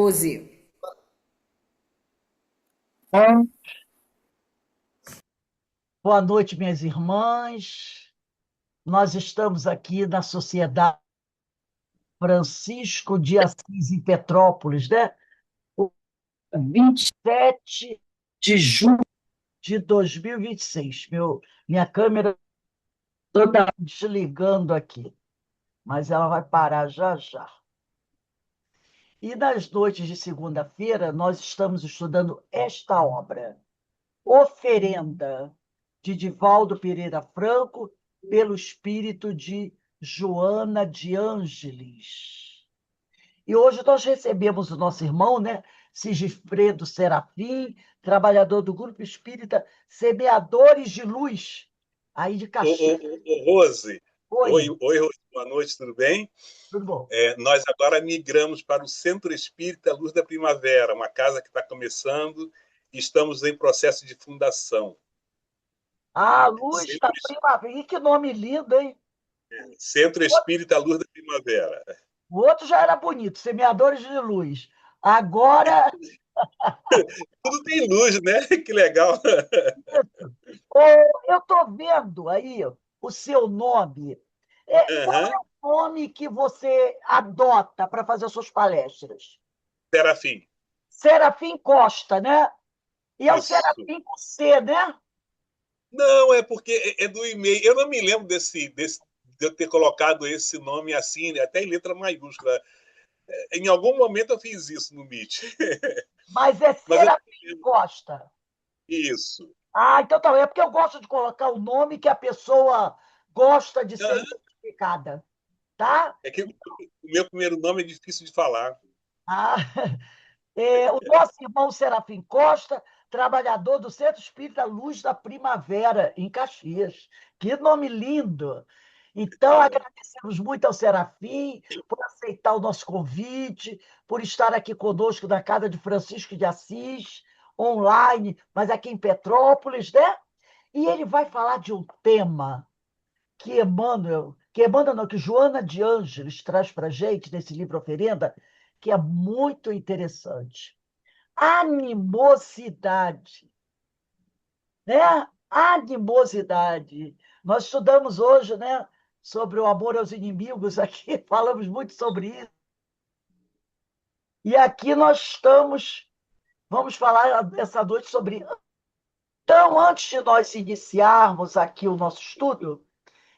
Rose. Boa noite, minhas irmãs. Nós estamos aqui na Sociedade Francisco de Assis, em Petrópolis, né? O 27 de julho de 2026. Minha câmera toda desligando aqui, mas ela vai parar já já. E nas noites de segunda-feira, nós estamos estudando esta obra, Oferenda, de Divaldo Pereira Franco, pelo espírito de Joana de Ângeles. E hoje nós recebemos o nosso irmão, né, Sigifredo Serafim, trabalhador do Grupo Espírita Semeadores de Luz, aí de Ô, Caxias. Rose, Oi, oi, Rose, boa noite, tudo bem? tudo bom? Nós agora migramos para o Centro Espírita Luz da Primavera, uma casa que está começando e estamos em processo de fundação. Ah, Luz da Centro, Primavera. E que nome lindo, hein? Centro Espírita Luz da Primavera. O outro já era bonito, Semeadores de Luz. Agora, Tudo tem luz, né? Que legal. ô, eu estou vendo aí o seu nome. Qual Uhum. é o nome que você adota para fazer as suas palestras? Serafim, Serafim Costa, né? E é o isso. Serafim com C, né? Não, é porque é do e-mail. Eu não me lembro de eu ter colocado esse nome assim, né? Até em letra maiúscula. Em algum momento eu fiz isso no Meet. Mas é Mas eu Serafim Costa. isso. Ah, então tá. É porque eu gosto de colocar o nome que a pessoa gosta de ser Uhum. identificada, tá? É que o meu primeiro nome é difícil de falar. Ah, o nosso irmão Serafim Costa, trabalhador do Centro Espírita Luz da Primavera, em Caxias. Que nome lindo! Então, agradecemos muito ao Serafim por aceitar o nosso convite, por estar aqui conosco na casa de Francisco de Assis, online, mas aqui em Petrópolis, né? E ele vai falar de um tema que Emmanuel não, que Joana de Ângeles traz para a gente nesse livro Oferenda, que é muito interessante. Animosidade, né? Animosidade. Nós estudamos hoje, né, sobre o amor aos inimigos aqui, falamos muito sobre isso. E aqui nós vamos falar essa noite sobre. Então, antes de nós iniciarmos aqui o nosso estudo,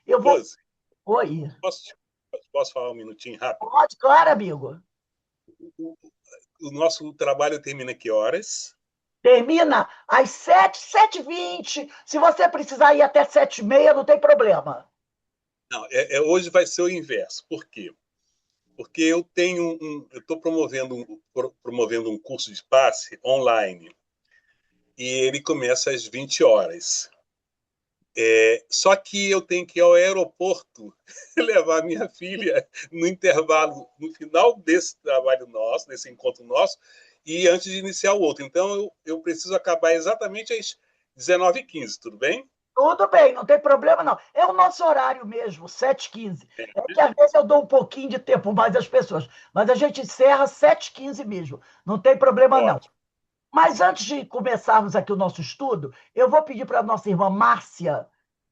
eu vou. Rose, Oi. posso, posso falar um minutinho rápido? Pode, claro, amigo. O nosso trabalho termina que horas? Termina às 7h20. Se você precisar ir até 7h30, não tem problema. Não, hoje vai ser o inverso. Por quê? Porque eu estou promovendo um curso de passe online e ele começa às 20 horas. Só que eu tenho que ir ao aeroporto levar minha filha no intervalo, no final desse trabalho nosso, desse encontro nosso, e antes de iniciar o outro. Então, eu preciso acabar exatamente às 19h15, tudo bem? Tudo bem, não tem problema, não. É o nosso horário mesmo, 7h15. É que às vezes eu dou um pouquinho de tempo mais às pessoas, mas a gente encerra 7h15 mesmo. Não tem problema, não. Ótimo. Mas antes de começarmos aqui o nosso estudo, eu vou pedir para a nossa irmã Márcia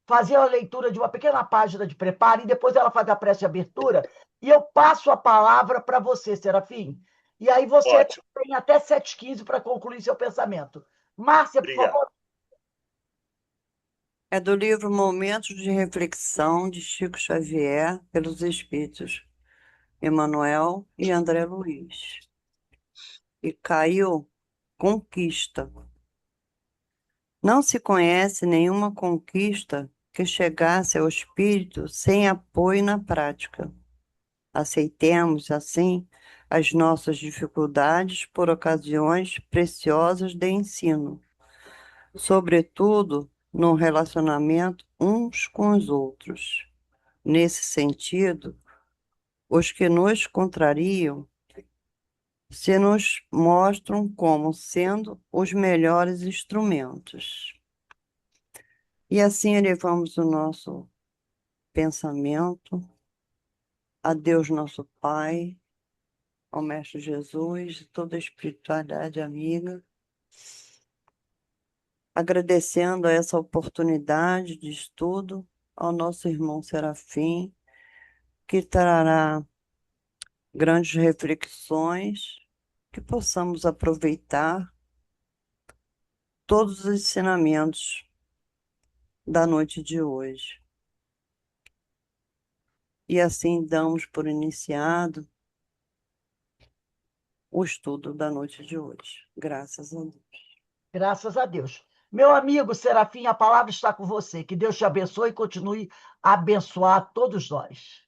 fazer a leitura de uma pequena página de preparo e depois ela faz a prece de abertura e eu passo a palavra para você, Serafim. E aí você Ótimo. tem até 7h15 para concluir seu pensamento. Márcia, por Obrigado. favor. É do livro Momentos de Reflexão, de Chico Xavier, pelos Espíritos Emmanuel e André Luiz. E caiu conquista. Não se conhece nenhuma conquista que chegasse ao espírito sem apoio na prática. Aceitemos, assim, as nossas dificuldades por ocasiões preciosas de ensino, sobretudo no relacionamento uns com os outros. Nesse sentido, os que nos contrariam se nos mostram como sendo os melhores instrumentos. E assim elevamos o nosso pensamento a Deus nosso Pai, ao Mestre Jesus e toda a espiritualidade amiga, agradecendo a essa oportunidade de estudo ao nosso irmão Serafim, que trará grandes reflexões, que possamos aproveitar todos os ensinamentos da noite de hoje. E assim damos por iniciado o estudo da noite de hoje. Graças a Deus. Graças a Deus. Meu amigo Serafim, a palavra está com você. Que Deus te abençoe e continue a abençoar todos nós.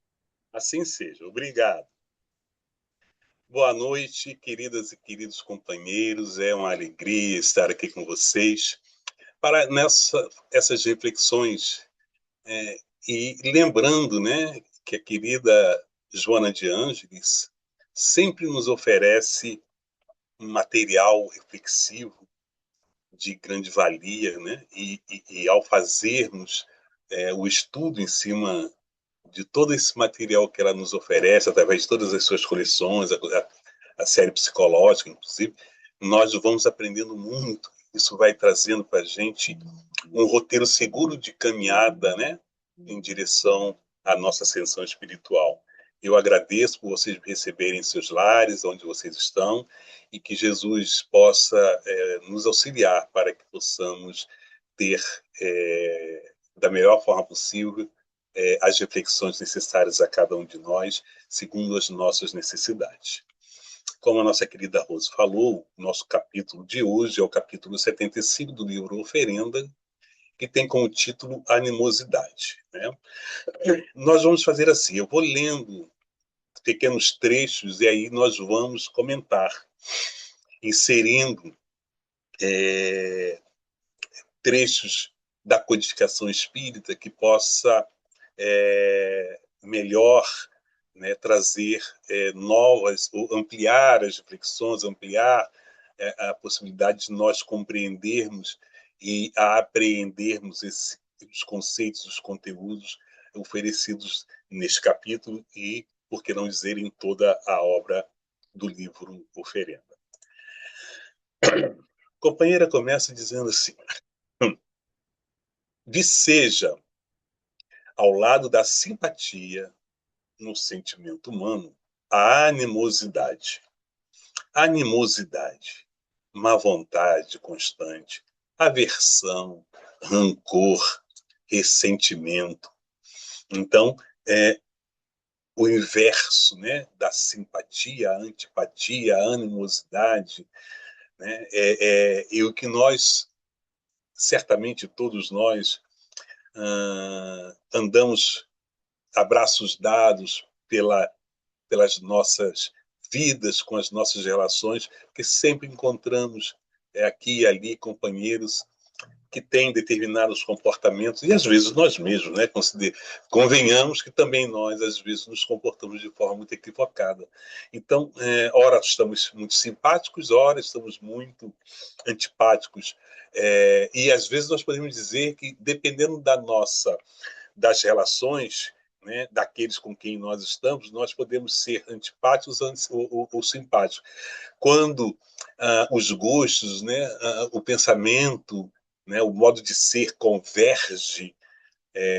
Assim seja. Obrigado. Boa noite, queridas e queridos companheiros. É uma alegria estar aqui com vocês para essas reflexões e lembrando, né, que a querida Joana de Ângeles sempre nos oferece um material reflexivo de grande valia, né? E ao fazermos o estudo em cima de todo esse material que ela nos oferece, através de todas as suas coleções, a série psicológica, inclusive, nós vamos aprendendo muito. Isso vai trazendo para a gente um roteiro seguro de caminhada, né, em direção à nossa ascensão espiritual. Eu agradeço por vocês me receberem em seus lares, onde vocês estão, e que Jesus possa nos auxiliar para que possamos ter, da melhor forma possível, as reflexões necessárias a cada um de nós, segundo as nossas necessidades. Como a nossa querida Rose falou, nosso capítulo de hoje é o capítulo 75 do livro Oferenda, que tem como título Animosidade, né? Nós vamos fazer assim, eu vou lendo pequenos trechos e aí nós vamos comentar, inserindo trechos da codificação espírita que possa melhor, né, trazer novas, ou ampliar as reflexões, ampliar a possibilidade de nós compreendermos e apreendermos os conceitos, os conteúdos oferecidos neste capítulo e, por que não dizer, em toda a obra do livro Oferenda. A companheira começa dizendo assim: viceja ao lado da simpatia no sentimento humano a animosidade. Animosidade, má vontade constante, aversão, rancor, ressentimento. Então, o inverso, né, da simpatia, a antipatia, a animosidade, né, e o que nós, certamente todos nós, andamos abraços dados pelas nossas vidas, com as nossas relações, porque sempre encontramos aqui e ali companheiros que têm determinados comportamentos, e às vezes nós mesmos, né? Convenhamos que também nós, às vezes, nos comportamos de forma muito equivocada. Então, ora estamos muito simpáticos, ora estamos muito antipáticos, e às vezes nós podemos dizer que, dependendo das relações, né, daqueles com quem nós estamos, nós podemos ser antipáticos ou simpáticos. Quando os gostos, né, o pensamento, né, o modo de ser converge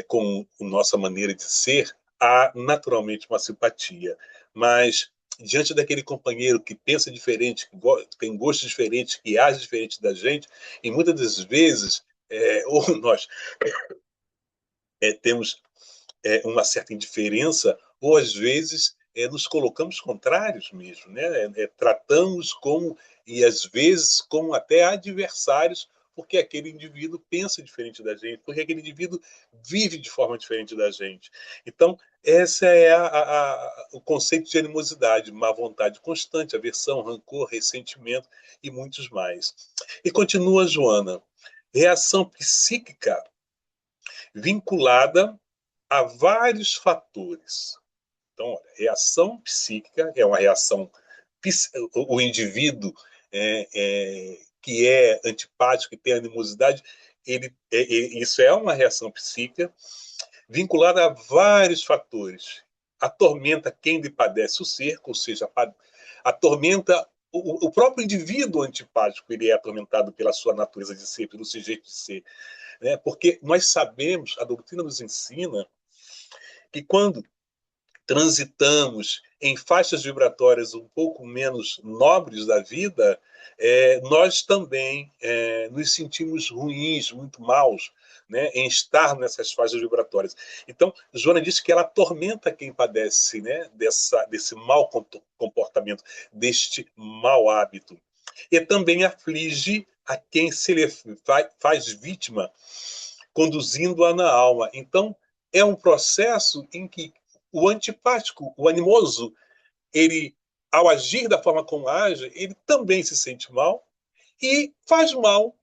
com a nossa maneira de ser, há naturalmente uma simpatia. Mas, diante daquele companheiro que pensa diferente, que tem gostos diferentes, que age diferente da gente, e muitas das vezes, ou nós temos uma certa indiferença, ou às vezes nos colocamos contrários mesmo, né? Tratamos como, e às vezes como até adversários, porque aquele indivíduo pensa diferente da gente, porque aquele indivíduo vive de forma diferente da gente. Então, esse é o conceito de animosidade, má vontade constante, aversão, rancor, ressentimento e muitos mais. E continua Joana, reação psíquica vinculada a vários fatores. Então, olha, reação psíquica é uma reação... O indivíduo que é antipático, que tem animosidade, isso é uma reação psíquica vinculada a vários fatores. Atormenta quem lhe padece o cerco, ou seja, atormenta o próprio indivíduo antipático, ele é atormentado pela sua natureza de ser, pelo seu jeito de ser, né? Porque nós sabemos, a doutrina nos ensina que quando transitamos em faixas vibratórias um pouco menos nobres da vida, nós também nos sentimos ruins, muito maus, né, em estar nessas faixas vibratórias. Então, Joana disse que ela atormenta quem padece, né, desse mau comportamento, deste mau hábito. E também aflige a quem se lhe faz vítima, conduzindo-a na alma. Então, é um processo em que o antipático, o animoso, ele, ao agir da forma como age, ele também se sente mal e faz mal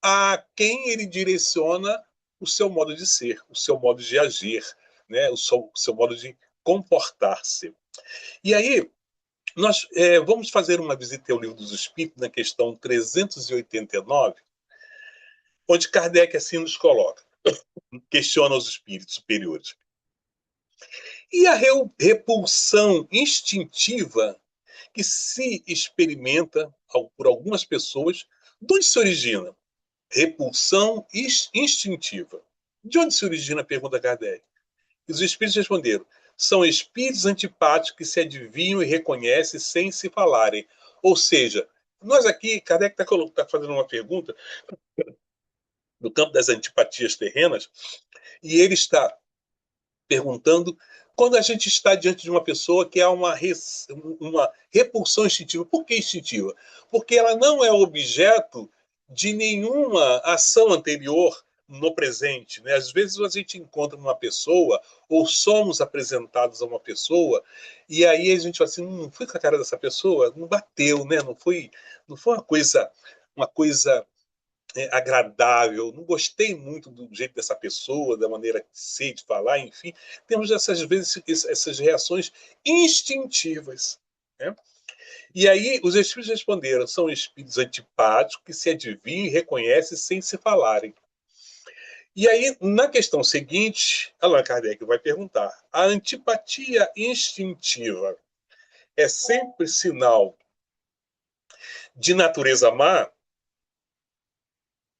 a quem ele direciona o seu modo de ser, o seu modo de agir, né? o seu modo de comportar-se. E aí, nós vamos fazer uma visita ao Livro dos Espíritos, na questão 389, onde Kardec assim nos coloca, questiona os espíritos superiores. E a repulsão instintiva que se experimenta por algumas pessoas, de onde se origina? Repulsão instintiva. De onde se origina? Pergunta Kardec. E os espíritos responderam: são espíritos antipáticos que se adivinham e reconhecem sem se falarem. Ou seja, nós aqui, Kardec está fazendo uma pergunta no campo das antipatias terrenas, e ele está perguntando quando a gente está diante de uma pessoa que há uma repulsão instintiva. Por que instintiva? Porque ela não é objeto de nenhuma ação anterior no presente, né? Às vezes a gente encontra uma pessoa ou somos apresentados a uma pessoa e aí a gente fala assim, não fui com a cara dessa pessoa, não bateu, né? Não foi uma coisa agradável, não gostei muito do jeito dessa pessoa, da maneira de ser, de falar, enfim. Temos, essas vezes, essas reações instintivas, né? E aí os espíritos responderam, são espíritos antipáticos que se adivinham e reconhecem sem se falarem. E aí, na questão seguinte, Allan Kardec vai perguntar, a antipatia instintiva é sempre sinal de natureza má,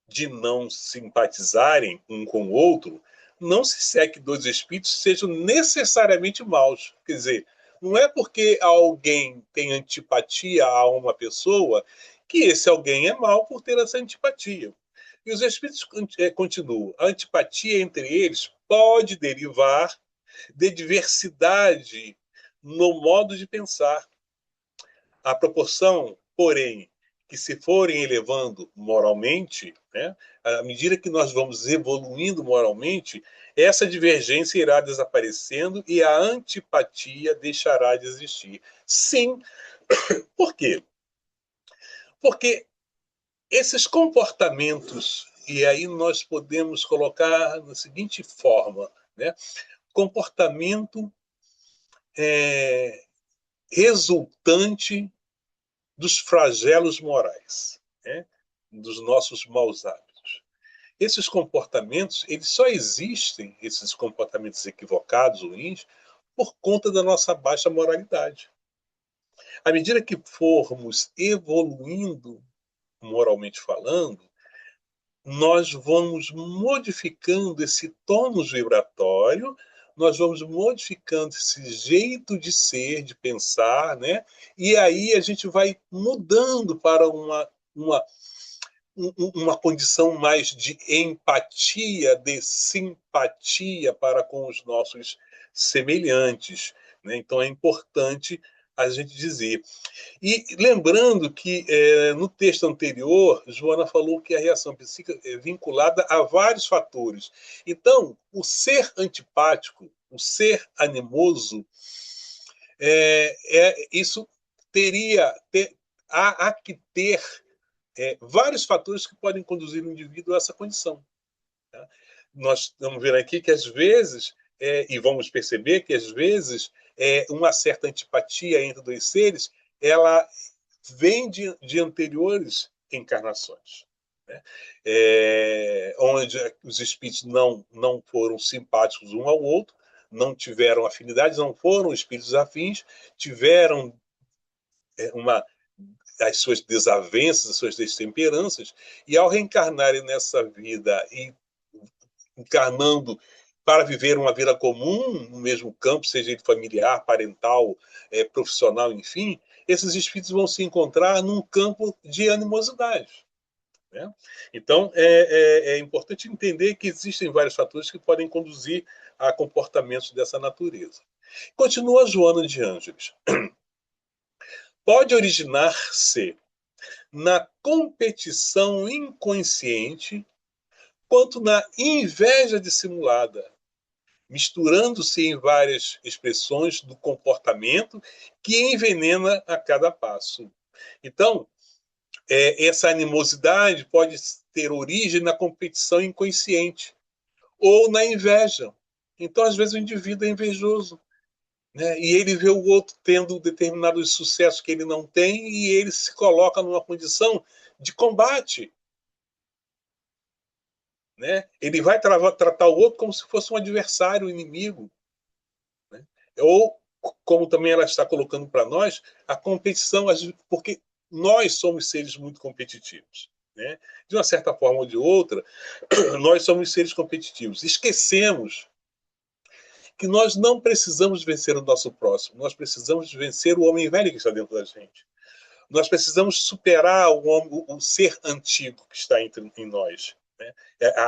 de não simpatizarem um com o outro, não se segue que dois espíritos sejam necessariamente maus. Quer dizer, não é porque alguém tem antipatia a uma pessoa que esse alguém é mau por ter essa antipatia. E os espíritos continuam. A antipatia entre eles pode derivar de diversidade no modo de pensar. A proporção, porém, que se forem elevando moralmente, né, à medida que nós vamos evoluindo moralmente, essa divergência irá desaparecendo e a antipatia deixará de existir. Sim, por quê? Porque esses comportamentos, e aí nós podemos colocar da seguinte forma, né, comportamento resultante dos flagelos morais, né? Dos nossos maus hábitos. Esses comportamentos, eles só existem, esses comportamentos equivocados, ruins, por conta da nossa baixa moralidade. À medida que formos evoluindo, moralmente falando, nós vamos modificando esse tônus vibratório, nós vamos modificando esse jeito de ser, de pensar, né? E aí a gente vai mudando para uma condição mais de empatia, de simpatia para com os nossos semelhantes, né? Então é importante a gente dizer. E lembrando que no texto anterior, Joana falou que a reação psíquica é vinculada a vários fatores. Então, o ser antipático, o ser animoso, isso há que ter vários fatores que podem conduzir o indivíduo a essa condição. Tá? Nós estamos vendo aqui que às vezes, e vamos perceber que às vezes, uma certa antipatia entre dois seres, ela vem de anteriores encarnações, né? Onde os espíritos não foram simpáticos um ao outro, não tiveram afinidades, não foram espíritos afins, tiveram as suas desavenças, as suas destemperanças, e ao reencarnarem nessa vida e encarnando para viver uma vida comum no mesmo campo, seja ele familiar, parental, profissional, enfim, esses espíritos vão se encontrar num campo de animosidade. Né? Então, é importante entender que existem vários fatores que podem conduzir a comportamentos dessa natureza. Continua Joana de Ângeles. Pode originar-se na competição inconsciente quanto na inveja dissimulada, misturando-se em várias expressões do comportamento que envenena a cada passo. Então, essa animosidade pode ter origem na competição inconsciente ou na inveja. Então, às vezes, o indivíduo é invejoso, né? E ele vê o outro tendo determinados sucessos que ele não tem e ele se coloca numa condição de combate. Né? Ele vai tratar o outro como se fosse um adversário, um inimigo. Né? Ou, como também ela está colocando para nós, a competição, porque nós somos seres muito competitivos. Né? De uma certa forma ou de outra, nós somos seres competitivos. Esquecemos que nós não precisamos vencer o nosso próximo, nós precisamos vencer o homem velho que está dentro da gente. Nós precisamos superar o ser antigo que está em nós. Né?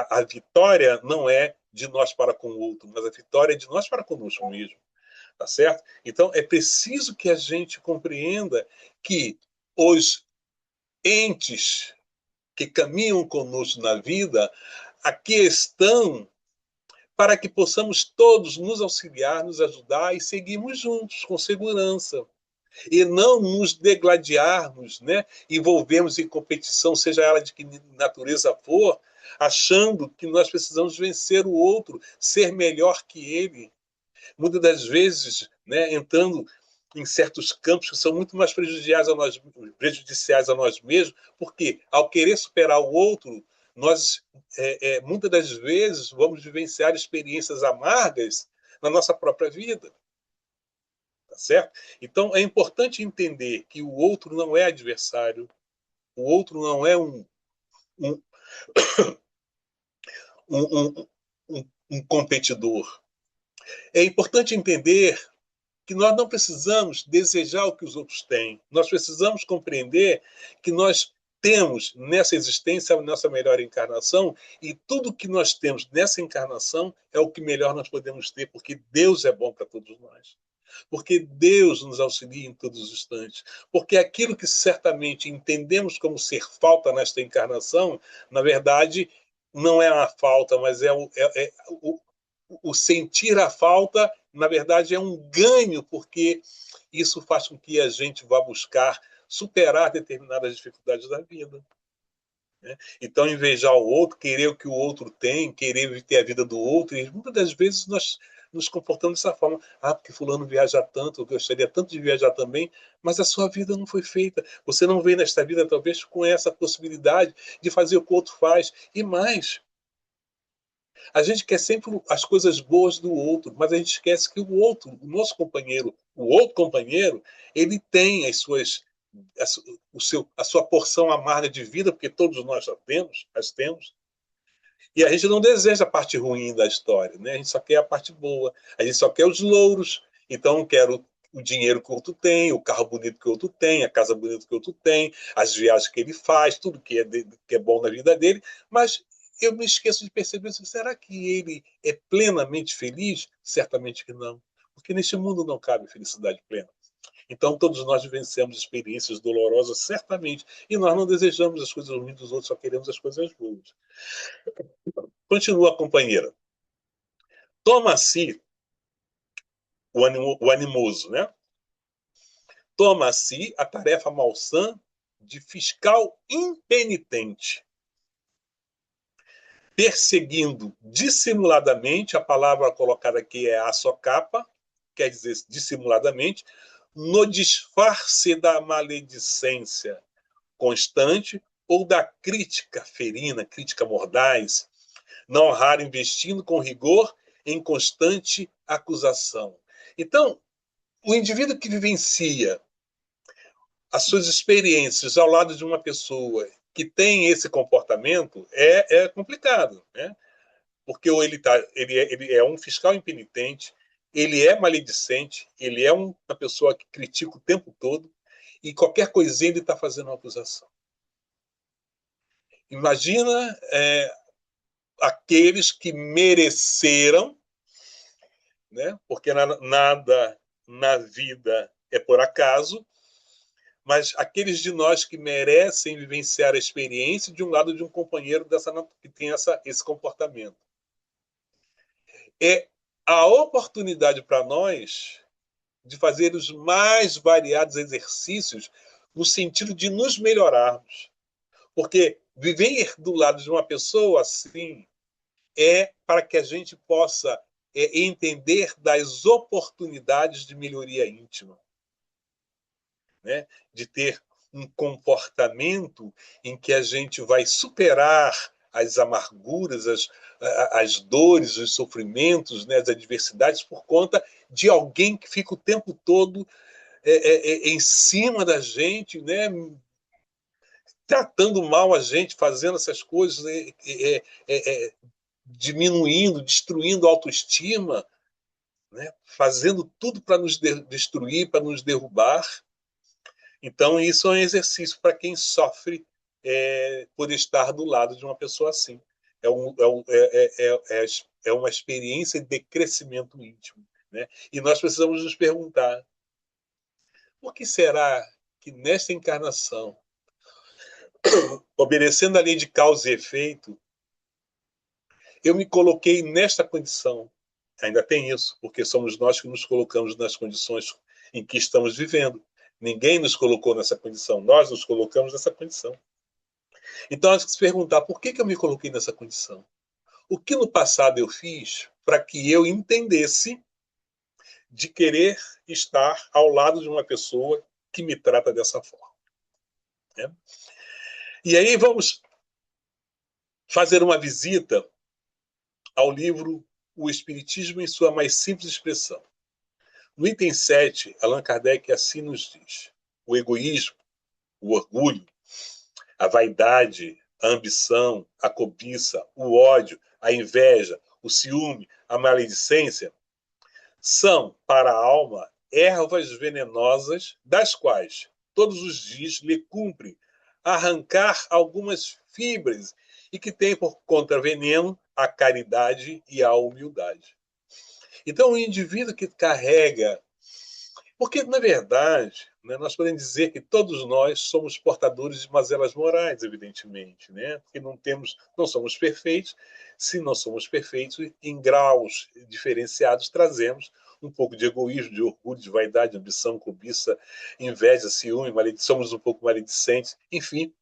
A vitória não é de nós para com o outro, mas a vitória é de nós para conosco mesmo. Tá certo? Então, é preciso que a gente compreenda que os entes que caminham conosco na vida aqui estão para que possamos todos nos auxiliar, nos ajudar e seguirmos juntos, com segurança. E não nos degladiarmos, né? Envolvermos em competição, seja ela de que natureza for, achando que nós precisamos vencer o outro, ser melhor que ele. Muitas das vezes, né, entrando em certos campos que são muito mais prejudiciais a nós mesmos, porque ao querer superar o outro, nós, muitas das vezes, vamos vivenciar experiências amargas na nossa própria vida. Tá certo? Então, é importante entender que o outro não é adversário, o outro não é um, um, um competidor. É importante entender que nós não precisamos desejar o que os outros têm. Nós precisamos compreender que nós temos nessa existência a nossa melhor encarnação e tudo que nós temos nessa encarnação é o que melhor nós podemos ter, porque Deus é bom para todos nós. Porque Deus nos auxilia em todos os instantes. Porque aquilo que certamente entendemos como ser falta nesta encarnação, na verdade, não é uma falta, mas o sentir a falta, na verdade, é um ganho, porque isso faz com que a gente vá buscar superar determinadas dificuldades da vida. Né? Então, invejar o outro, querer o que o outro tem, querer ter a vida do outro, e muitas das vezes nós nos comportamos dessa forma. Ah, porque fulano viaja tanto, eu gostaria tanto de viajar também, mas a sua vida não foi feita. Você não veio nesta vida, talvez, com essa possibilidade de fazer o que o outro faz. E mais, a gente quer sempre as coisas boas do outro, mas a gente esquece que o outro, o nosso companheiro, o outro companheiro, ele tem a sua porção amarga de vida, porque todos nós as temos, e a gente não deseja a parte ruim da história, né? A gente só quer a parte boa, a gente só quer os louros. Então, eu quero o dinheiro que o outro tem, o carro bonito que o outro tem, a casa bonita que o outro tem, as viagens que ele faz, tudo que é bom na vida dele, mas eu me esqueço de perceber assim, será que ele é plenamente feliz? Certamente que não, porque neste mundo não cabe felicidade plena. Então, todos nós vivenciamos experiências dolorosas, certamente, e nós não desejamos as coisas ruins dos outros, só queremos as coisas boas. Continua a companheira. Toma a si o animoso, né? Toma a si a tarefa malsã de fiscal impenitente, perseguindo dissimuladamente, a palavra colocada aqui é a socapa, quer dizer dissimuladamente, no disfarce da maledicência constante ou da crítica ferina, crítica mordaz, não raro investindo com rigor em constante acusação. Então, o indivíduo que vivencia as suas experiências ao lado de uma pessoa que tem esse comportamento é complicado, né? Porque ou ele é um fiscal impenitente, ele é maledicente, ele é uma pessoa que critica o tempo todo, e qualquer coisinha ele está fazendo uma acusação. Imagina aqueles que mereceram, né? Porque nada na vida é por acaso, mas aqueles de nós que merecem vivenciar a experiência de um lado de um companheiro que tem esse comportamento. É a oportunidade para nós de fazer os mais variados exercícios no sentido de nos melhorarmos. Porque viver do lado de uma pessoa assim é para que a gente possa entender das oportunidades de melhoria íntima, né? De ter um comportamento em que a gente vai superar as amarguras, as dores, os sofrimentos, né, as adversidades, por conta de alguém que fica o tempo todo em cima da gente, né, tratando mal a gente, fazendo essas coisas, diminuindo, destruindo a autoestima, né, fazendo tudo para nos destruir, para nos derrubar. Então, isso é um exercício para quem sofre por estar do lado de uma pessoa assim. É uma experiência de crescimento íntimo, né? E nós precisamos nos perguntar: por que será que nesta encarnação, obedecendo a lei de causa e efeito, eu me coloquei nesta condição? Ainda tem isso, porque somos nós que nos colocamos nas condições em que estamos vivendo. Ninguém nos colocou nessa condição, nós nos colocamos nessa condição. Então, nós temos que se perguntar: por que eu me coloquei nessa condição? O que no passado eu fiz para que eu entendesse de querer estar ao lado de uma pessoa que me trata dessa forma? Né? E aí vamos fazer uma visita ao livro O Espiritismo em sua mais simples expressão. No item 7, Allan Kardec assim nos diz: o egoísmo, o orgulho, a vaidade, a ambição, a cobiça, o ódio, a inveja, o ciúme, a maledicência são, para a alma, ervas venenosas das quais, todos os dias, lhe cumpre arrancar algumas fibras e que tem por contraveneno a caridade e a humildade. Então, o indivíduo que carrega... Porque, na verdade, né, nós podemos dizer que todos nós somos portadores de mazelas morais, evidentemente, né? Porque não somos perfeitos. Se não somos perfeitos, em graus diferenciados, trazemos um pouco de egoísmo, de orgulho, de vaidade, ambição, cobiça, inveja, ciúme, somos um pouco maledicentes. Enfim,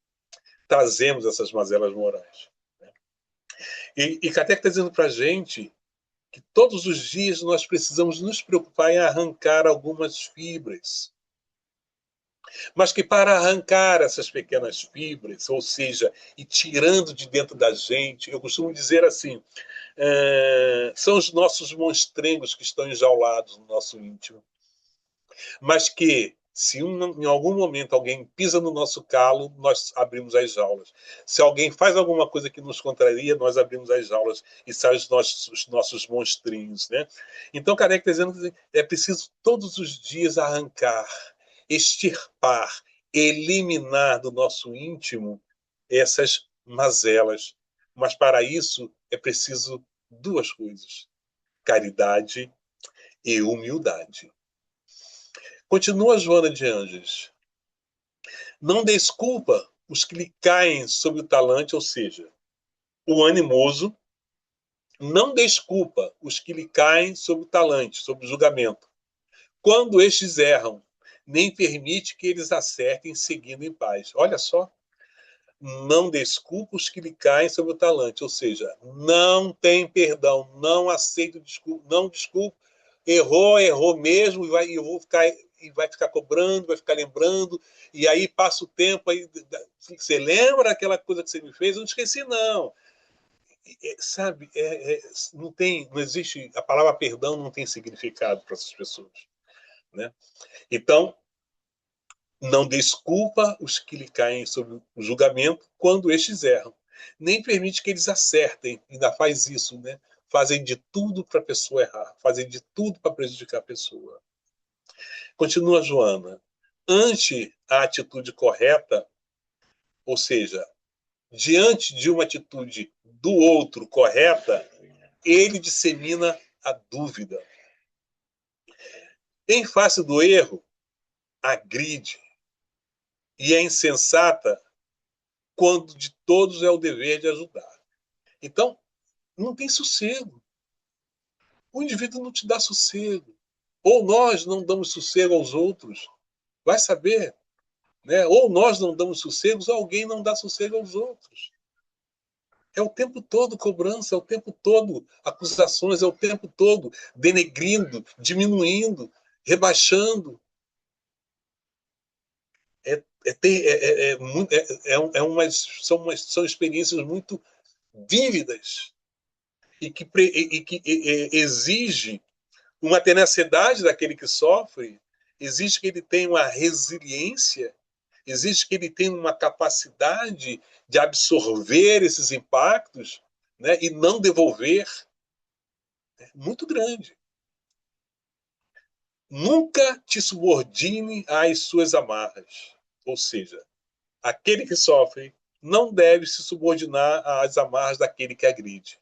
trazemos essas mazelas morais. Né? E Kardec está dizendo para a gente que todos os dias nós precisamos nos preocupar em arrancar algumas fibras. Mas que para arrancar essas pequenas fibras, ou seja, e tirando de dentro da gente, eu costumo dizer assim, são os nossos monstrengos que estão enjaulados no nosso íntimo. Mas que, se em algum momento alguém pisa no nosso calo, nós abrimos as jaulas. Se alguém faz alguma coisa que nos contraria, nós abrimos as jaulas e saem os nossos monstrinhos. Né? Então, Kardec está dizendo que é preciso todos os dias arrancar, extirpar, eliminar do nosso íntimo essas mazelas. Mas, para isso, é preciso duas coisas: caridade e humildade. Continua Joana de Ângeles. Não desculpa os que lhe caem sob o talante, ou seja, o animoso, não desculpa os que lhe caem sob o talante, sob o julgamento, quando estes erram, nem permite que eles acertem seguindo em paz. Olha só, não desculpa os que lhe caem sob o talante, ou seja, não tem perdão, não aceito desculpa, não desculpa, errou mesmo, e vai ficar cobrando, vai ficar lembrando, e aí passa o tempo, aí você lembra aquela coisa que você me fez? Eu não esqueci, não. Sabe, não existe, a palavra perdão não tem significado para essas pessoas. Né? Então, Não desculpa os que lhe caem sob o julgamento quando estes erram. Nem permite que eles acertem. Ainda faz isso, né? Fazem de tudo para a pessoa errar. Fazem de tudo para prejudicar a pessoa. Continua Joana. Ante a atitude correta, ou seja, diante de uma atitude do outro correta, ele dissemina a dúvida. Em face do erro, agride. E é insensata quando de todos é o dever de ajudar. Então, não tem sossego. O indivíduo não te dá sossego. Ou nós não damos sossego aos outros. Vai saber. Né? Ou nós não damos sossego, ou alguém não dá sossego aos outros. É o tempo todo cobrança, é o tempo todo acusações, é o tempo todo denegrindo, diminuindo, rebaixando. São experiências muito vívidas e que exige uma tenacidade daquele que sofre, exige que ele tenha uma resiliência, exige que ele tenha uma capacidade de absorver esses impactos, né, e não devolver, muito grande. Nunca te subordine às suas amarras. Ou seja, aquele que sofre não deve se subordinar às amarras daquele que agride.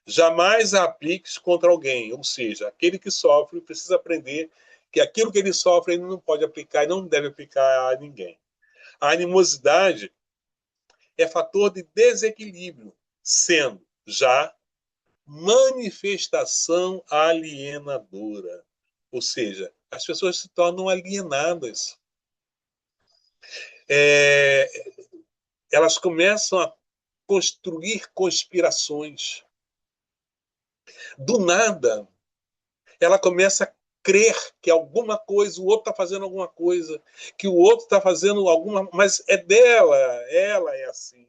Jamais a apliques contra alguém. Ou seja, aquele que sofre precisa aprender que aquilo que ele sofre ele não pode aplicar e não deve aplicar a ninguém. A animosidade é fator de desequilíbrio, sendo já manifestação alienadora. Ou seja, as pessoas se tornam alienadas. Elas começam a construir conspirações. Do nada, ela começa a crer que alguma coisa, o outro está fazendo alguma coisa, que o outro está fazendo alguma... Mas é dela, ela é assim.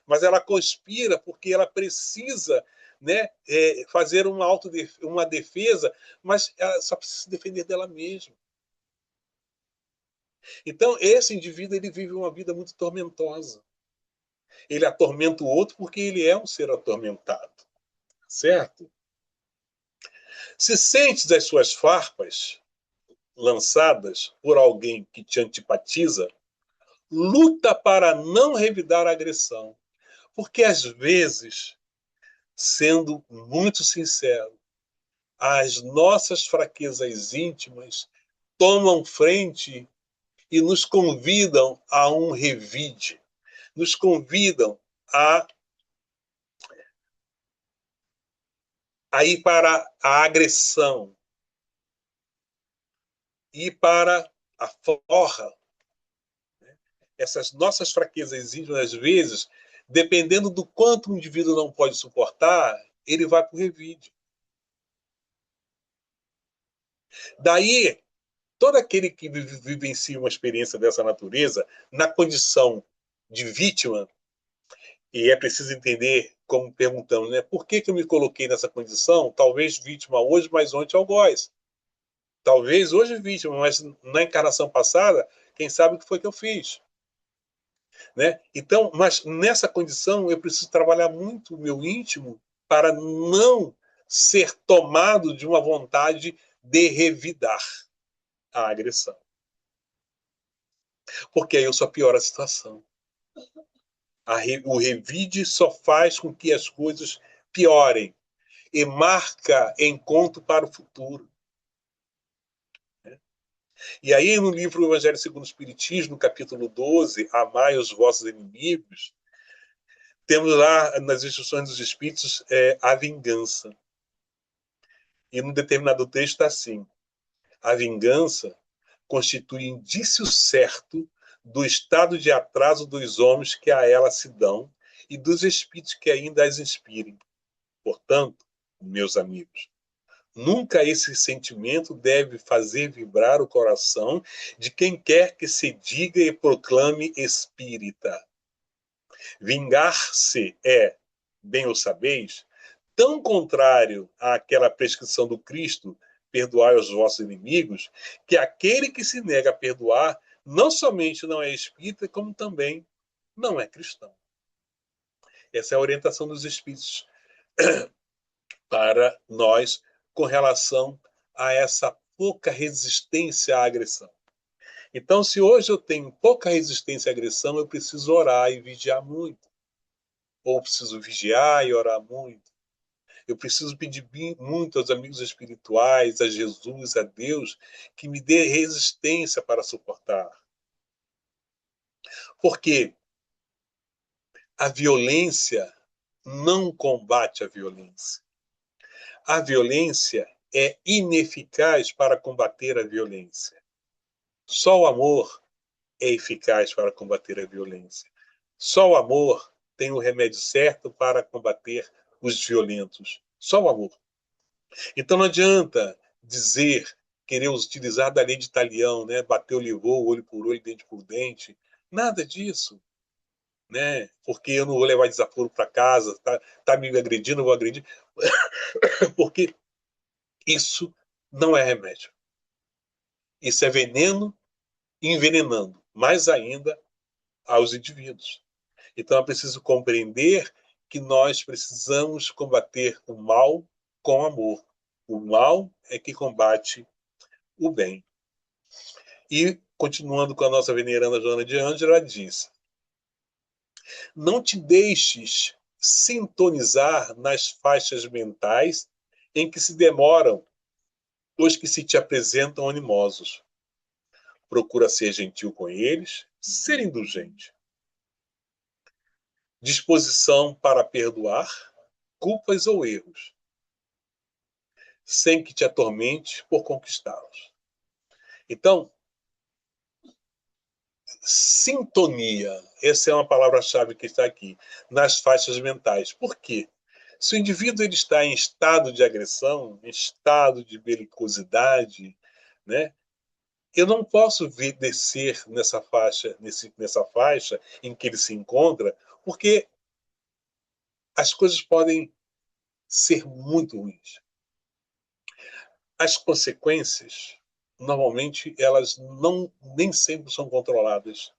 Mas ela conspira porque ela precisa, né, fazer uma defesa, mas ela só precisa se defender dela mesma. Então, esse indivíduo ele vive uma vida muito tormentosa. Ele atormenta o outro porque ele é um ser atormentado. Certo? Se sentes as suas farpas lançadas por alguém que te antipatiza, luta para não revidar a agressão. Porque, às vezes, sendo muito sincero, as nossas fraquezas íntimas tomam frente e nos convidam a um revide, nos convidam a ir para a agressão, ir para a forra. Essas nossas fraquezas íntimas, às vezes, dependendo do quanto o indivíduo não pode suportar, ele vai para o revide. Daí, todo aquele que vivencia uma experiência dessa natureza, na condição de vítima, e é preciso entender, como perguntamos, né, por que eu me coloquei nessa condição? Talvez vítima hoje, mas ontem algoz. Talvez hoje vítima, mas na encarnação passada, quem sabe o que foi que eu fiz. Né? Então, mas nessa condição eu preciso trabalhar muito o meu íntimo para não ser tomado de uma vontade de revidar a agressão. Porque aí eu só pioro a situação. O revide só faz com que as coisas piorem e marca encontro para o futuro. E aí, no livro Evangelho segundo o Espiritismo, no capítulo 12, Amai os vossos inimigos, temos lá, nas instruções dos Espíritos, a vingança. E num determinado texto está assim: a vingança constitui indício certo do estado de atraso dos homens que a ela se dão e dos espíritos que ainda as inspirem. Portanto, meus amigos, nunca esse sentimento deve fazer vibrar o coração de quem quer que se diga e proclame espírita. Vingar-se é, bem o sabeis, tão contrário àquela prescrição do Cristo, perdoai os vossos inimigos, que aquele que se nega a perdoar não somente não é espírita, como também não é cristão. Essa é a orientação dos espíritos para nós com relação a essa pouca resistência à agressão. Então, se hoje eu tenho pouca resistência à agressão, eu preciso orar e vigiar muito. Ou preciso vigiar e orar muito. Eu preciso pedir muito aos amigos espirituais, a Jesus, a Deus, que me dê resistência para suportar. Porque a violência não combate a violência. A violência é ineficaz para combater a violência. Só o amor é eficaz para combater a violência. Só o amor tem o remédio certo para combater os violentos. Só o amor. Então não adianta dizer, querer utilizar da lei de Talião, né? Bateu, levou, olho por olho, dente por dente. Nada disso. Né? Porque eu não vou levar desaforo para casa, tá me agredindo, eu vou agredir. Porque isso não é remédio. Isso é veneno envenenando mais ainda aos indivíduos. Então é preciso compreender que nós precisamos combater o mal com amor. O mal é que combate o bem. E, continuando com a nossa veneranda Joana de Ângelo, ela diz: não te deixes sintonizar nas faixas mentais em que se demoram os que se te apresentam animosos. Procura ser gentil com eles, ser indulgente. Disposição para perdoar culpas ou erros, sem que te atormente por conquistá-los. Então, sintonia, essa é uma palavra-chave que está aqui, nas faixas mentais. Por quê? Se o indivíduo ele está em estado de agressão, em estado de belicosidade, né, eu não posso descer nessa faixa, nessa faixa em que ele se encontra, porque as coisas podem ser muito ruins. As consequências, normalmente, elas nem sempre são controladas.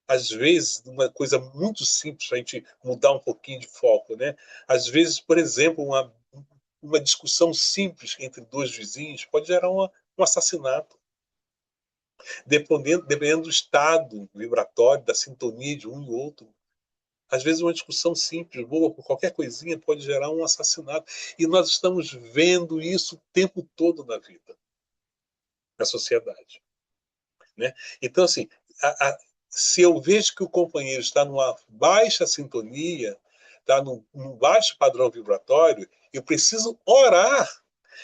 Às vezes, uma coisa muito simples para a gente mudar um pouquinho de foco, né? Às vezes, por exemplo, uma discussão simples entre dois vizinhos pode gerar um assassinato. Dependendo do estado vibratório, da sintonia de um e outro. Às vezes uma discussão simples, boa, por qualquer coisinha, pode gerar um assassinato. E nós estamos vendo isso o tempo todo na vida, na sociedade. Né? Então, assim, se eu vejo que o companheiro está numa baixa sintonia, está num baixo padrão vibratório, eu preciso orar,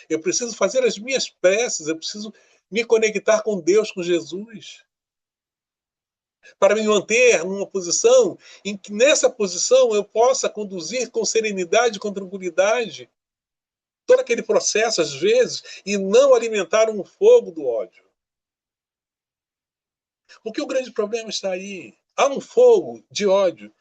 eu preciso fazer as minhas preces, eu preciso me conectar com Deus, com Jesus, para me manter numa posição em que nessa posição eu possa conduzir com serenidade, com tranquilidade, todo aquele processo, às vezes, e não alimentar um fogo do ódio. Porque o grande problema está aí. Há um fogo de ódio.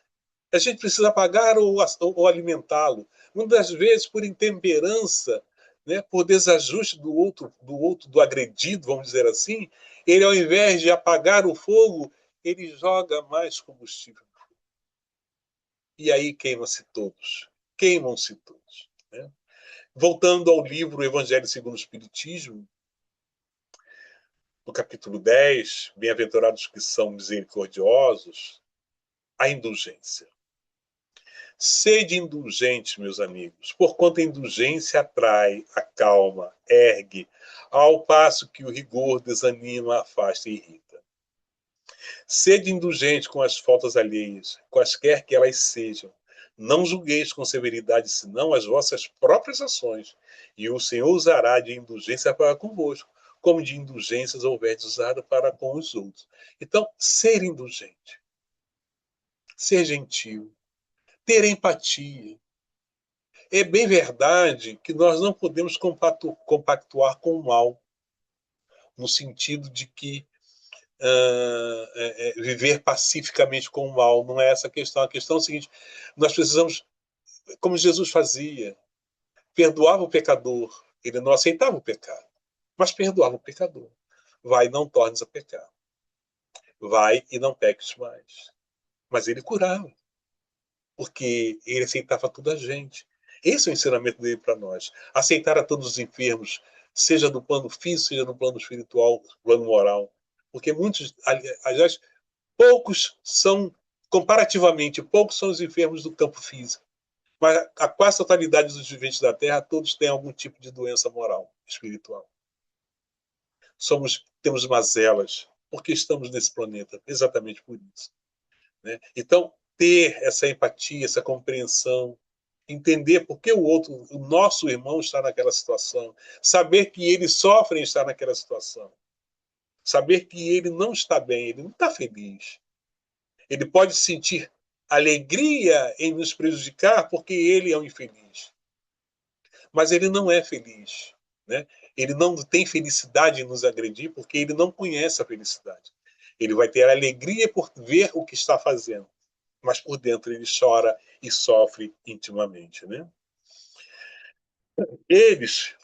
A gente precisa apagar ou alimentá-lo. Muitas vezes, por intemperança, né, por desajuste do agredido, vamos dizer assim, ele, ao invés de apagar o fogo, ele joga mais combustível. E aí queimam-se todos. Queimam-se todos. Né? Voltando ao livro Evangelho segundo o Espiritismo, no capítulo 10, Bem-aventurados que são misericordiosos, a indulgência. Sede indulgentes, meus amigos, porquanto a indulgência atrai, acalma, ergue, ao passo que o rigor desanima, afasta e irrita. Sede indulgente com as faltas alheias, quaisquer que elas sejam. Não julgueis com severidade, senão as vossas próprias ações, e o Senhor usará de indulgência para convosco, como de indulgências houverdes usado para com os outros. Então, ser indulgente, ser gentil, ter empatia. É bem verdade que nós não podemos compactuar com o mal, no sentido de que viver pacificamente com o mal. Não é essa a questão. A questão é a seguinte: nós precisamos, como Jesus fazia, perdoava o pecador. Ele não aceitava o pecado, mas perdoava o pecador. Vai, não tornes a pecar. vai e não peques mais. Mas ele curava, porque ele aceitava toda a gente. Esse é o ensinamento dele para nós. Aceitar a todos os enfermos, seja do plano físico, seja do plano espiritual, plano moral. Porque muitos, aliás, poucos são, comparativamente, poucos são os enfermos do campo físico. Mas a quase totalidade dos viventes da Terra, todos têm algum tipo de doença moral, espiritual. Temos mazelas, porque estamos nesse planeta, exatamente por isso. Né? Então, ter essa empatia, essa compreensão, entender por que o nosso irmão está naquela situação, saber que ele sofre em estar naquela situação, saber que ele não está bem, ele não está feliz. Ele pode sentir alegria em nos prejudicar porque ele é um infeliz. Mas ele não é feliz. Né? Ele não tem felicidade em nos agredir porque ele não conhece a felicidade. Ele vai ter alegria por ver o que está fazendo, mas por dentro ele chora e sofre intimamente. Né? Eles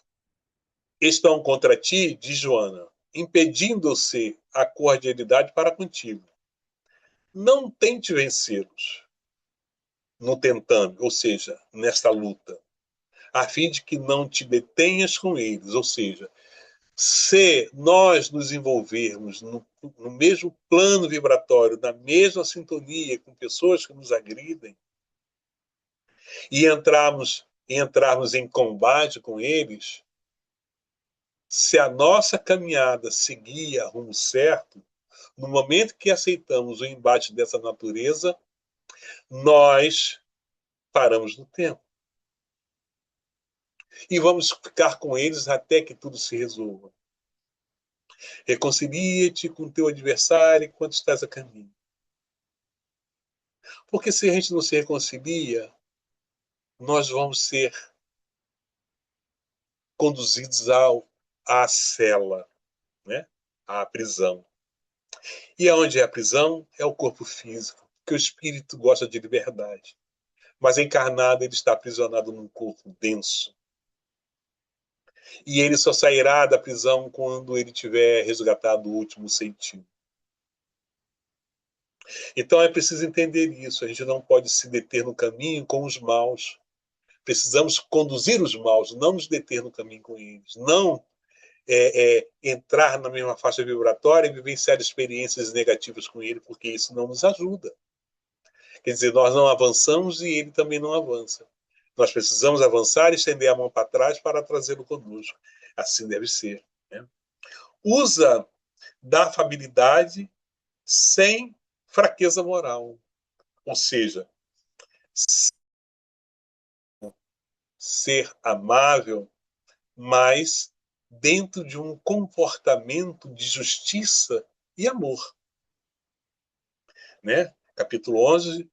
estão contra ti, diz Joana, impedindo-se a cordialidade para contigo. Não tente vencê-los no tentame, ou seja, nesta luta, a fim de que não te detenhas com eles, ou seja, se nós nos envolvermos no mesmo plano vibratório, na mesma sintonia com pessoas que nos agridem, e entrarmos em combate com eles, se a nossa caminhada seguir a rumo certo, no momento que aceitamos o embate dessa natureza, nós paramos no tempo. E vamos ficar com eles até que tudo se resolva. Reconcilia-te com teu adversário enquanto estás a caminho. Porque se a gente não se reconcilia, nós vamos ser conduzidos à cela, né? À prisão. E aonde é a prisão? É o corpo físico, porque o espírito gosta de liberdade. Mas encarnado, ele está aprisionado num corpo denso. E ele só sairá da prisão quando ele tiver resgatado o último sentido. Então é preciso entender isso. A gente não pode se deter no caminho com os maus. Precisamos conduzir os maus, não nos deter no caminho com eles. Não entrar na mesma faixa vibratória e vivenciar experiências negativas com ele, porque isso não nos ajuda. Quer dizer, nós não avançamos e ele também não avança. Nós precisamos avançar e estender a mão para trás para trazê-lo conosco. Assim deve ser. Né? Usa da afabilidade sem fraqueza moral. Ou seja, ser amável, mas dentro de um comportamento de justiça e amor. Né? Capítulo 11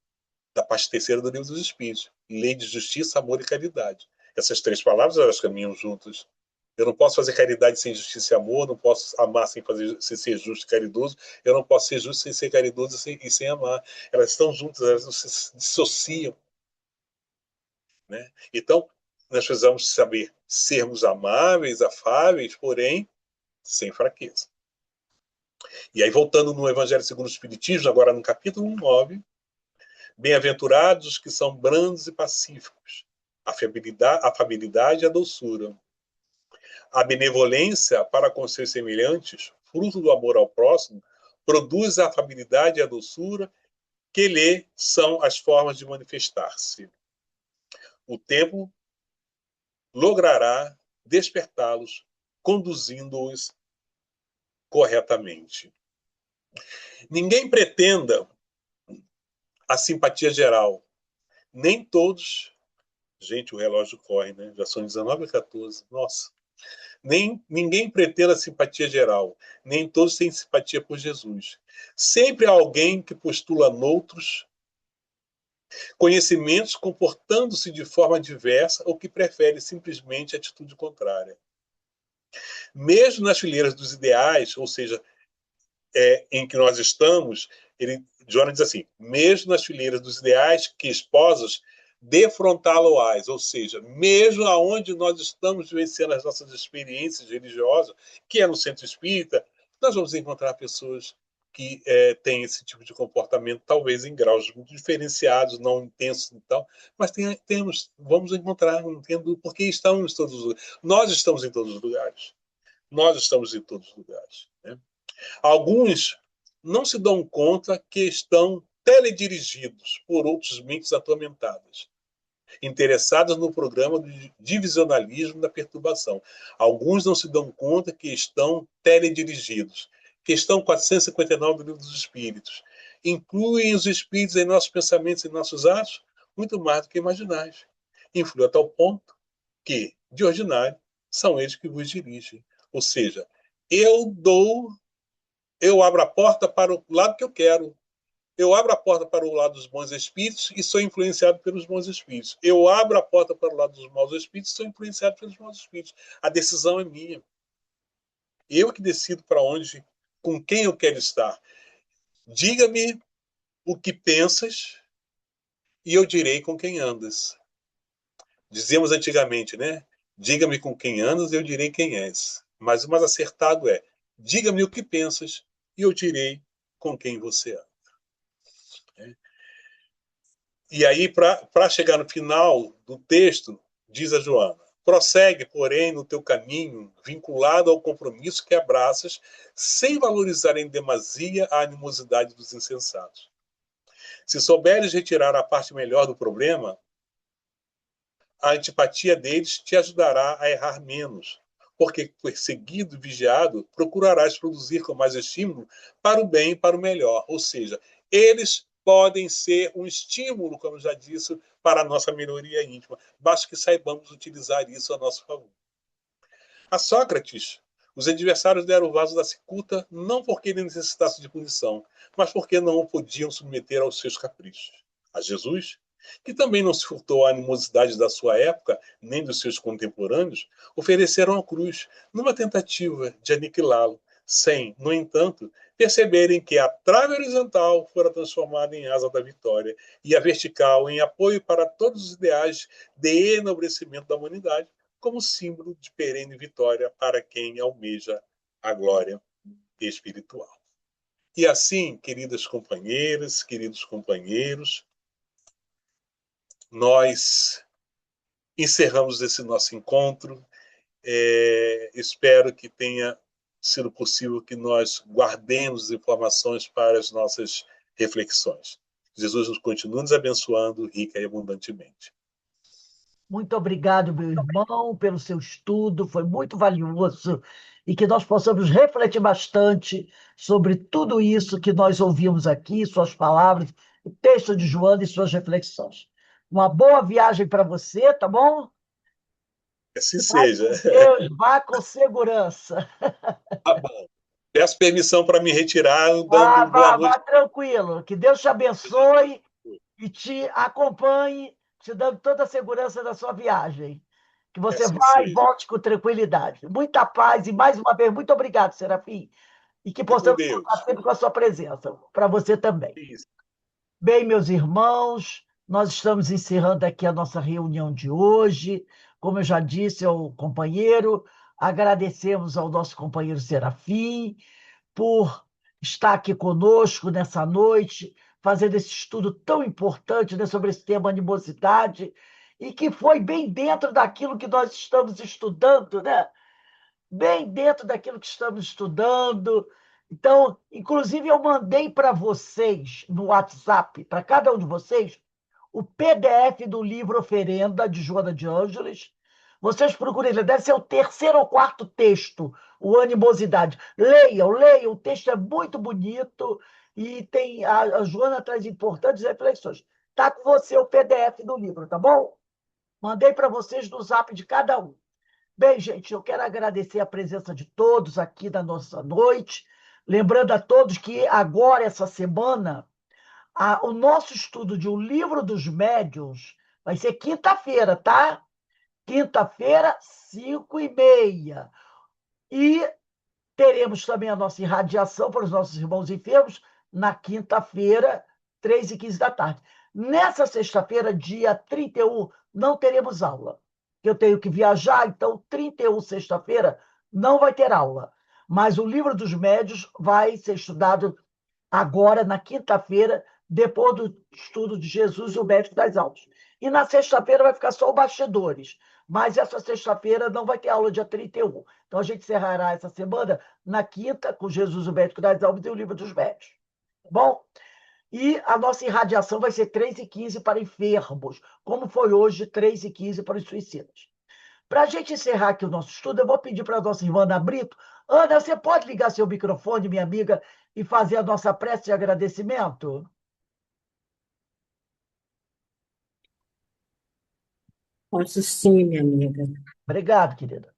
da parte terceira do Livro dos Espíritos. Lei de justiça, amor e caridade. Essas três palavras, elas caminham juntas. Eu não posso fazer caridade sem justiça e amor, não posso amar sem ser justo e caridoso, eu não posso ser justo sem ser caridoso e sem amar. Elas estão juntas, elas não se dissociam. Né? Então, nós precisamos saber sermos amáveis, afáveis, porém, sem fraqueza. E aí, voltando no Evangelho segundo o Espiritismo, agora no capítulo 9, bem-aventurados os que são brandos e pacíficos, a afabilidade e a doçura. A benevolência para com seus semelhantes, fruto do amor ao próximo, produz a afabilidade e a doçura que lhe são as formas de manifestar-se. O tempo logrará despertá-los, conduzindo-os corretamente. Ninguém pretenda a simpatia geral. Nem todos... Gente, o relógio corre, né? Já são 19h14. Nossa. Ninguém pretende a simpatia geral. Nem todos têm simpatia por Jesus. Sempre há alguém que postula noutros conhecimentos comportando-se de forma diversa ou que prefere simplesmente a atitude contrária. Mesmo nas fileiras dos ideais, ou seja, em que nós estamos, Joana diz assim, mesmo nas fileiras dos ideais que esposas defrontá-lo-ás, ou seja, mesmo aonde nós estamos vivenciando as nossas experiências religiosas, que é no centro espírita, nós vamos encontrar pessoas que têm esse tipo de comportamento, talvez em graus muito diferenciados, não intensos e tal, mas vamos encontrar, entendo, porque estamos em todos os lugares. Nós estamos em todos os lugares. Nós estamos em todos os lugares. Né? Alguns não se dão conta que estão teledirigidos por outras mentes atormentadas, interessadas no programa de divisionalismo da perturbação. Alguns não se dão conta que estão teledirigidos. Questão 459 do Livro dos Espíritos. Incluem os espíritos em nossos pensamentos e nossos atos muito mais do que imaginais. Influi a tal ponto que, de ordinário, são eles que vos dirigem. Ou seja, eu abro a porta para o lado que eu quero. Eu abro a porta para o lado dos bons espíritos e sou influenciado pelos bons espíritos. Eu abro a porta para o lado dos maus espíritos e sou influenciado pelos maus espíritos. A decisão é minha. Eu que decido para onde, com quem eu quero estar. Diga-me o que pensas e eu direi com quem andas. Dizíamos antigamente, né? Diga-me com quem andas e eu direi quem és. Mas o mais acertado é: diga-me o que pensas e eu direi com quem você anda. E aí, para chegar no final do texto, diz a Joana: prossegue, porém, no teu caminho, vinculado ao compromisso que abraças, sem valorizar em demasia a animosidade dos insensatos. Se souberes retirar a parte melhor do problema, a antipatia deles te ajudará a errar menos, porque, perseguido e vigiado, procurarás produzir com mais estímulo para o bem e para o melhor. Ou seja, eles podem ser um estímulo, como já disse, para a nossa melhoria íntima. Basta que saibamos utilizar isso a nosso favor. A Sócrates, os adversários deram o vaso da cicuta não porque ele necessitasse de punição, mas porque não o podiam submeter aos seus caprichos. A Jesus, que também não se furtou à animosidade da sua época, nem dos seus contemporâneos, ofereceram a cruz numa tentativa de aniquilá-lo, sem, no entanto, perceberem que a trave horizontal fora transformada em asa da vitória e a vertical em apoio para todos os ideais de enobrecimento da humanidade, como símbolo de perene vitória para quem almeja a glória espiritual. E assim, queridas companheiras, queridos companheiros, nós encerramos esse nosso encontro. Espero que tenha sido possível que nós guardemos informações para as nossas reflexões. Jesus nos continue nos abençoando rica e abundantemente. Muito obrigado, meu irmão, pelo seu estudo, foi muito valioso e que nós possamos refletir bastante sobre tudo isso que nós ouvimos aqui, suas palavras, o texto de Joana e suas reflexões. Uma boa viagem para você, tá bom? Assim Vai seja. com Deus, vá com segurança. Tá bom. Peço permissão para me retirar, dando boa Vá noite. tranquilo. Que Deus te abençoe e te acompanhe, te dando toda a segurança da sua viagem. Que Que você assim vá e seja. volte com tranquilidade. Muita paz e, mais uma vez, muito obrigado, Serafim. E que Fique com possamos contar Deus. sempre com a sua presença. Para você também. Isso. Bem, meus irmãos, nós estamos encerrando aqui a nossa reunião de hoje. Como eu já disse ao companheiro, agradecemos ao nosso companheiro Serafim por estar aqui conosco nessa noite, fazendo esse estudo tão importante, né, sobre esse tema animosidade, e que foi bem dentro daquilo que nós estamos estudando, né? Bem dentro daquilo que estamos estudando. Então, inclusive, eu mandei para vocês no WhatsApp, para cada um de vocês, o PDF do livro Oferenda, de Joana de Ângeles. Vocês procurem, ele deve ser o terceiro ou quarto texto, o Animosidade. Leiam, leiam, o texto é muito bonito e tem a Joana traz importantes reflexões. Está com você o PDF do livro, tá bom? Mandei para vocês no zap de cada um. Bem, gente, eu quero agradecer a presença de todos aqui na nossa noite. Lembrando a todos que agora, essa semana, o nosso estudo de O Livro dos Médiuns vai ser quinta-feira, tá? Quinta-feira, 5h30. E teremos também a nossa irradiação para os nossos irmãos enfermos na quinta-feira, 3h15 da tarde. Nessa sexta-feira, dia 31, não teremos aula. Eu tenho que viajar, então 31, sexta-feira, não vai ter aula. Mas o Livro dos Médiuns vai ser estudado agora na quinta-feira, depois do estudo de Jesus e o Médico das Almas. E na sexta-feira vai ficar só o Bastidores, mas essa sexta-feira não vai ter aula dia 31. Então a gente encerrará essa semana na quinta, com Jesus, o Médico das Almas e o Livro dos Médios. Tá bom? E a nossa irradiação vai ser 3h15 para enfermos, como foi hoje 3h15 para os suicidas. Para a gente encerrar aqui o nosso estudo, eu vou pedir para a nossa irmã Ana Brito. Ana, você pode ligar seu microfone, minha amiga, e fazer a nossa prece de agradecimento? Posso sim, minha amiga. Obrigado, querida.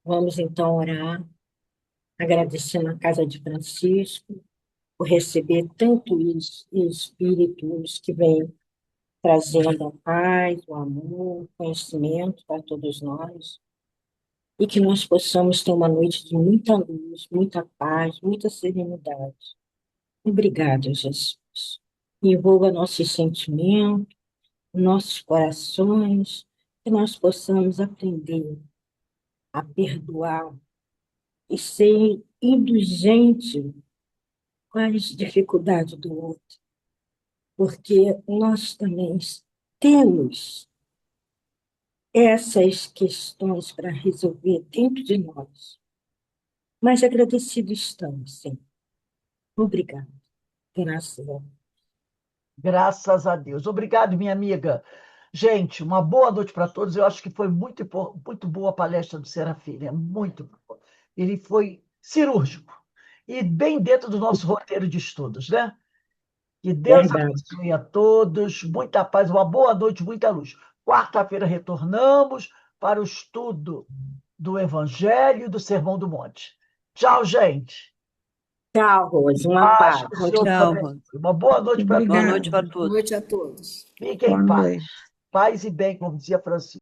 Vamos então orar, agradecendo a Casa de Francisco por receber tantos espíritos que vêm trazendo a paz, o amor, o conhecimento para todos nós, e que nós possamos ter uma noite de muita luz, muita paz, muita serenidade. Obrigada, Jesus. Envolva nossos sentimentos, nossos corações, que nós possamos aprender a perdoar e ser indulgente com as dificuldades do outro, porque nós também temos essas questões para resolver dentro de nós. Mas agradecidos estamos, sim. Obrigada. Graças a Deus. Graças a Deus. Obrigado, minha amiga. Gente, uma boa noite para todos. Eu acho que foi muito boa a palestra do Serafim, né? Muito boa. Ele foi cirúrgico e bem dentro do nosso roteiro de estudos, né? Que Deus Verdade. abençoe a todos, muita paz, uma boa noite, muita luz. Quarta-feira retornamos para o estudo do Evangelho e do Sermão do Monte. Tchau, gente. Tchau, Rose. Uma Paz, paz. que o Senhor nos Tchau, abençoe. Rose. Uma boa noite para Boa todos. noite para Boa todos. noite a todos. Fiquem Boa em paz. noite. Paz e bem, como dizia Francisco.